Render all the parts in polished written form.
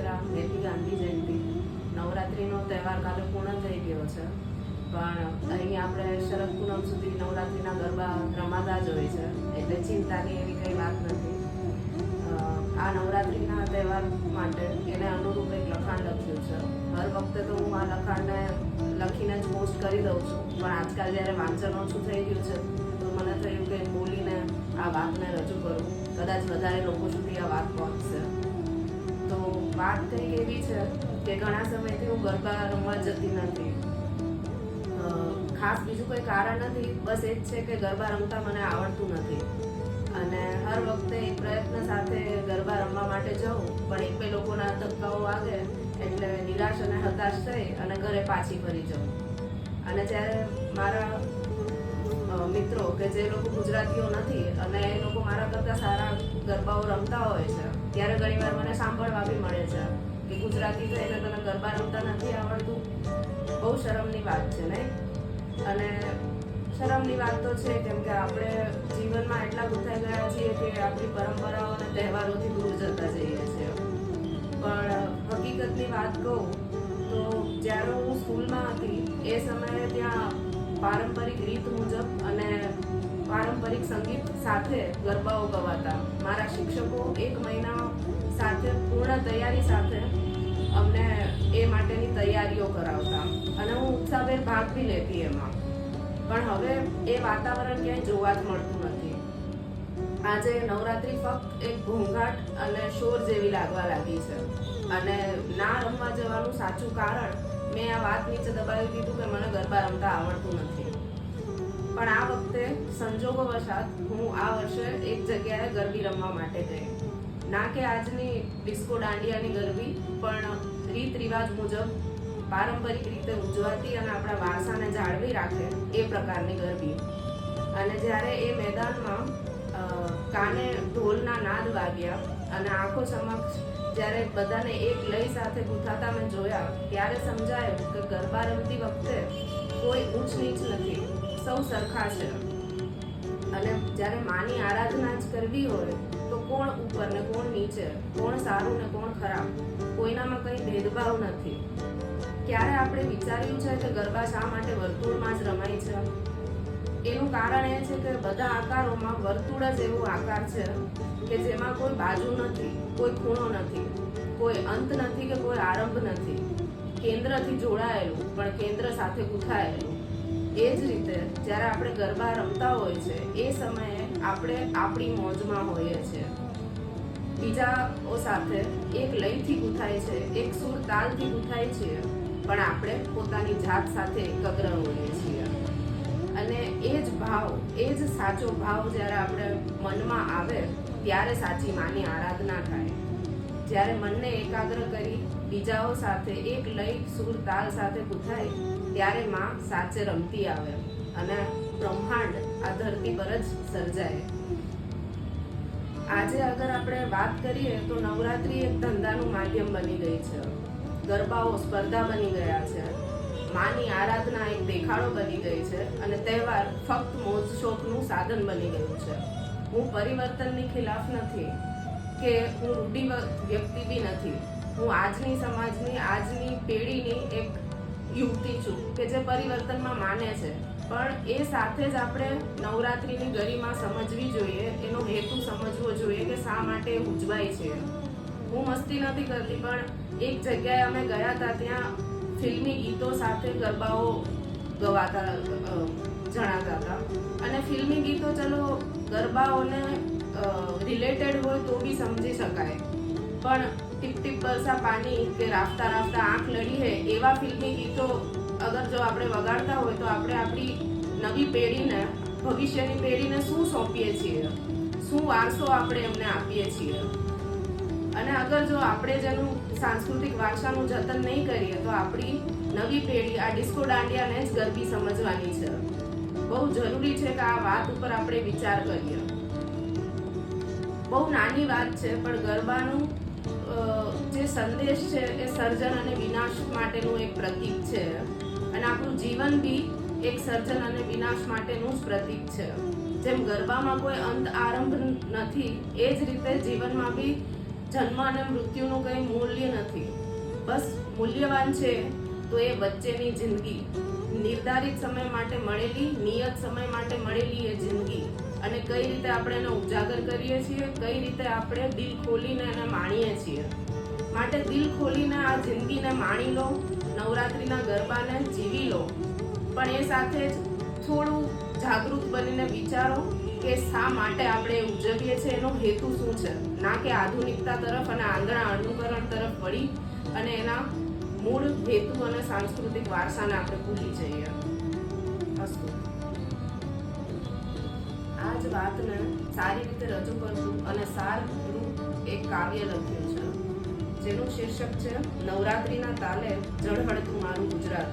Ram, happy Gandhi Jayanti. નવરાત્રિનો તહેવાર કાલે પૂર્ણ થઈ ગયો છે, પણ અહીં આપણે શરદ પૂનમ સુધી નવરાત્રિના ગરબા રમાતા જ હોય છે, એટલે ચિંતાની એવી કંઈ વાત નથી. આ નવરાત્રિના તહેવાર માટે એને અનુરૂપ એક લખાણ લખ્યું છે. હર વખતે તો હું આ લખાણને લખીને જ પોસ્ટ કરી દઉં છું, પણ આજકાલ જ્યારે વાંચન ઓછું થઈ ગયું છે તો મને થયું કે બોલીને આ વાતને રજૂ કરું, કદાચ વધારે લોકો સુધી આ વાત પહોંચશે. તો વાત કંઈક એવી છે કે ઘણા સમયથી હું ગરબા રમવા જતી નથી. ખાસ બીજું કોઈ કારણ નથી, બસ એ જ છે કે ગરબા રમતા મને આવડતું નથી, અને હર વખતે એક પ્રયત્ન સાથે ગરબા રમવા માટે જાઉં, પણ એક બે લોકોના ધક્કાઓ વાગે એટલે નિરાશ અને હતાશ થઈ અને ઘરે પાછી ફરી જાઉં. અને જ્યારે મારા મિત્રો કે જે લોકો ગુજરાતીઓ નથી અને એ લોકો મારા કરતાં સારા ગરબાઓ રમતા હોય છે, ત્યારે ઘણીવાર મને સાંભળવા બી મળે છે કે ગુજરાતી થઈને તને ગરબા રમતા નથી આવડતું. બહુ શરમની વાત છે નહીં? અને શરમની વાત તો છે, કેમ કે આપણે જીવનમાં એટલા ગુંથાઈ ગયા છીએ કે આપણી પરંપરાઓ અને તહેવારોથી દૂર જતા જઈએ છીએ. પણ હકીકતની વાત કહું તો જ્યારે હું સ્કૂલમાં હતી એ સમયે ત્યાં પારંપરિક રીત મુજબ અને પારંપરિક સંગીત સાથે ગરબાઓ ગવાતા. મારા શિક્ષકો 1 મહિના સાથે પૂર્ણ તૈયારી સાથે અમને એ માટેની તૈયારીઓ કરાવતા અને હું ઉત્સાહભેર ભાગ બી લેતી એમાં. પણ હવે એ વાતાવરણ ક્યાંય જોવા જ મળતું નથી. આજે નવરાત્રિ ફક્ત એક ઘોંઘાટ અને શોર જેવી લાગવા લાગી છે, અને ના રમવા જવાનું સાચું કારણ મેં આ વાત નીચે દબાવી દીધું કે મને ગરબા રમતા આવડતું નથી. પણ આ વખતે સંજોગોવશાત હું આ વર્ષે એક જગ્યાએ ગરબી રમવા માટે ગઈ. ના કે આજની ડિસ્કો દાંડિયાની ગરબી, પણ રીત રિવાજ મુજબ પારંપરિક રીતે ઉજવાતી અને આપણા વારસાને જાળવી રાખે એ પ્રકારની ગરબી. અને જ્યારે એ મેદાનમાં કાને ઢોલના નાદ વાગ્યા અને આંખો સમક્ષ જ્યારે બધાને એક લય સાથે ગૂંથાતા મેં જોયા, ત્યારે સમજાયું કે ગરબા રમતી વખતે કોઈ ઊંચ નીચ નથી, સૌ સરખા છે. અને જ્યારે માની આરાધના જ કરવી હોય તો કોણ ઉપર ને કોણ નીચે, કોણ સારું ને કોણ ખરાબ, કોઈનામાં કંઈ ભેદભાવ નથી. ક્યારે આપણે વિચાર્યું છે કે ગરબા શા માટે વર્તુળમાં જ રમાય છે? એનું કારણ એ છે કે બધા આકારોમાં વર્તુળ જ એવો આકાર છે કે જેમાં કોઈ બાજુ નથી, કોઈ ખૂણો નથી, કોઈ અંત નથી કે કોઈ આરંભ નથી. કેન્દ્રથી જોડાયેલું પણ કેન્દ્ર સાથે ગૂંથાયેલું. એ જ રીતે જ્યારે આપણે ગરબા રમતા હોય છે એ સમયે આપણે આપણી મોજમાં હોઈએ છીએ, બીજાઓ સાથે એક લયથી ગૂંથાય છે, એક સુર તાલથી ગૂંથાય છે, પણ આપણે પોતાની જાત સાથે એકાગ્ર હોઈએ છીએ. અને એ જ ભાવ, એ જ સાચો ભાવ જ્યારે આપણે મનમાં આવે ત્યારે સાચી માની આરાધના થાય. જ્યારે મનને એકાગ્ર કરી બીજાઓ સાથે એક લય સુર તાલ સાથે ગૂંથાય ત્યારે માં સાચે રમતી આવે અને બ્રહ્માંડ આ ધરતી પર જ સર્જાય. આજે અગર આપણે વાત કરીએ તો નવરાત્રિ એક ધંધાનું માધ્યમ બની ગઈ છે. ગરબાઓ સ્પર્ધા બની ગયા છે, માની આરાધના એક દેખાડો બની ગઈ છે, અને તહેવાર ફક્ત મોજ શોખનું સાધન બની ગયું છે. હું પરિવર્તનની ખિલાફ નથી કે હું રૂઢિગત વ્યક્તિ બી નથી. હું આજની સમાજની, આજની પેઢીની એક યુવતી છું કે જે પરિવર્તનમાં માને છે, પણ એ સાથે જ આપણે નવરાત્રિની ગરિમા સમજવી જોઈએ, એનો હેતુ સમજવો જોઈએ કે શા માટે ઉજવાય છે. હું મસ્તી નથી કરતી, પણ એક જગ્યાએ અમે ગયા હતા, ત્યાં ફિલ્મી ગીતો સાથે ગરબાઓ ગવાતા જણાતા હતા. અને ફિલ્મી ગીતો ચલો ગરબાઓને રિલેટેડ હોય તો બી સમજી શકાય, પણ ટીપ ટીપ બરસા પાણી કે રાફતા રાફતા આંખ લડી હે એવા ફિલ્મી ગીતો અગર જો આપણે વગાડતા હોય તો આપણે આપણી નવી પેઢીને, ભવિષ્યની પેઢીને શું સોંપીએ છીએ, શું વારસો આપણે એમને આપીએ છીએ. અને અગર જો આપણે જેનું સાંસ્કૃતિક વારસાનું જતન નહીં કરીએ તો આપણી નવી પેઢી આ ડિસ્કો દાંડિયાને જ ગરબી સમજવાની છે. બહુ જરૂરી છે કે આ વાત ઉપર આપણે વિચાર કરીએ. બહુ નાની વાત છે, પણ ગરબાનું જે સંદેશ છે એ સર્જન અને વિનાશ માટેનું એક પ્રતીક છે, અને આપણું જીવન બી એક સર્જન અને વિનાશ માટેનું જ પ્રતીક છે. જેમ ગરબામાં કોઈ અંત આરંભ નથી, એ જ રીતે જીવનમાં બી જન્મ અને મૃત્યુનું કંઈ મૂલ્ય નથી. બસ મૂલ્યવાન છે તો એ વચ્ચેની જિંદગી, નિર્ધારિત સમય માટે મળેલી, નિયત સમય માટે મળેલી એ જિંદગી, અને કઈ રીતે આપણે એને ઉજાગર કરીએ છીએ, કઈ રીતે આપણે દિલ ખોલીને એને માણીએ છીએ. માટે દિલ ખોલીને આ જિંદગીને માણી લો, નવરાત્રિના ગરબાને જીવી લો, પણ એ સાથે જ થોડું જાગૃત બનીને વિચારો કે શા માટે આપણે ઉજવીએ છીએ, એનો હેતુ શું છે. ના કે આધુનિકતા તરફ અને આંગણા અનુકરણ તરફ વળી અને એના મૂળ હેતુ અને સાંસ્કૃતિક વારસાને આપણે ભૂલી જઈએ. અસ્તુ. આ જ વાતને સારી રીતે રજૂ કરતું અને સારરૂપ એક કાવ્ય લખ્યું છે, જેનું શીર્ષક છે નવરાત્રિના તાલે ઝળહળતું મારું ગુજરાત.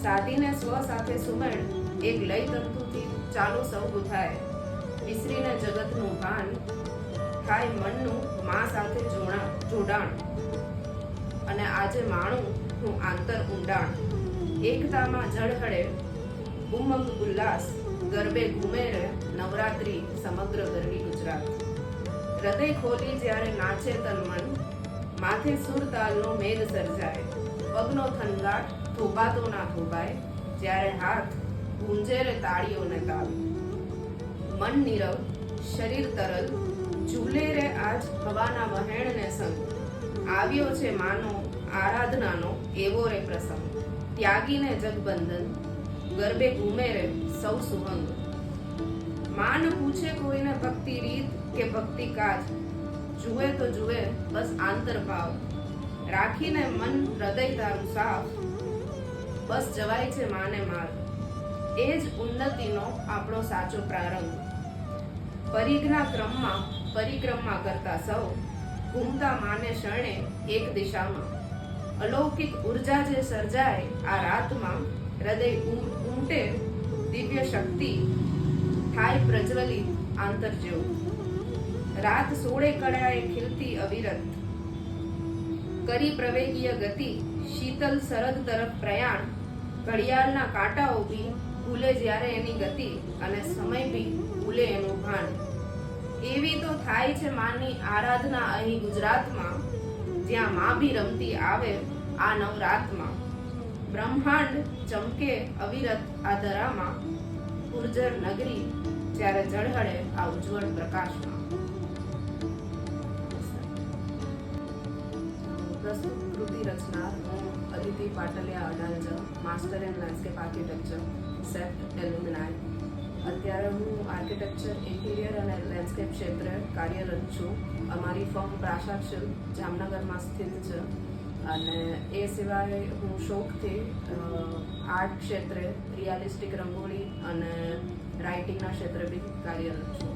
સાધીને સ્વ સાથે સુમેળ એક લય તંતુથી ચાલો સૌ ગુથાય, વિસરીને જગતનું ભાન થાય મનનું મા સાથે જોડાણ. અને આજે માણું હું આંતર ઊંડાણ, એકતામાં ઝળહળે ઉમંગ ઉલ્લાસ, ગરબે ઘૂમે રે નવરાત્રિ સમગ્ર ગરવી ગુજરાત. હૃદય ખોલી જ્યારે નાચે તન મન, માથે સુર તાલનો મેઘ સર્જાય, પગનો થનગાટ થોભાતો ના થોભાય, જ્યારે હાથ ગુંજે રે તાળીઓને તાલ. મન નીરવ, શરીર તરલ, ઝૂલે રે આજ હવાના વહેણને સંગ, આવ્યો છે માનો આરાધનાનો એવો રે પ્રસંગ. ત્યાગીને જગબંધન, ગરબે ઘૂમે રે સૌ સુહંગ. માન પૂછે કોઈને ભક્તિ રીત કે ભક્તિ કાજ, જુએ તો જુએ બસ આંતરભાવ, રાખીને મન હૃદય તારું સાફ, બસ જવાય છે માને માર્ગ. એ જ ઉન્નતિનો આપણો સાચો પ્રારંભ. પરિઘના ક્રમમાં પરિક્રમા કરતા સૌ, ઘૂમતા માને શરણે એક દિશામાં. અલૌકિક ઉર્જા જે સર્જાય આ રાતમાં, હૃદય ઉમટે દિવ્ય શક્તિ, થાય પ્રજ્વલિત આંતર જેવું. રાત સોળે કળાએ ખીલતી અવિરત, કરી પ્રવેગીય ગતિ, શીતલ સરદ તરફ પ્રયાણ. ઘડિયાળના કાંટાઓ બી ભૂલે જ્યારે એની ગતિ, અને સમય બી ભૂલે એનું ભાન. એવી તો થાય છે માની આરાધના અહીં ગુજરાતમાં, જ્યાં માં બી રમતી આવે આ નવરાતમાં. બ્રહ્માંડ ચમકે અવિરત આ ધરામાં, ગુર્જર નગરી જ્યારે ઝળહળે આ ઉજ્જવળ પ્રકાશમાં. પ્રસ્તુત કૃતિ રચનાર હું Aditi Patliya Adalaja, master in landscape architecture, CEPT alumni. અત્યારે હું આર્કિટેક્ચર, ઇન્ટિરિયર અને લેન્ડસ્કેપ ક્ષેત્રે કાર્યરત છું. અમારી ફર્મ પ્રાસાદ શિલ્પ જામનગરમાં સ્થિત છે, અને એ સિવાય હું શોખથી આર્ટ ક્ષેત્રે રિયાલિસ્ટિક રંગોળી અને રાઇટિંગના ક્ષેત્રે બી કાર્યરત છું.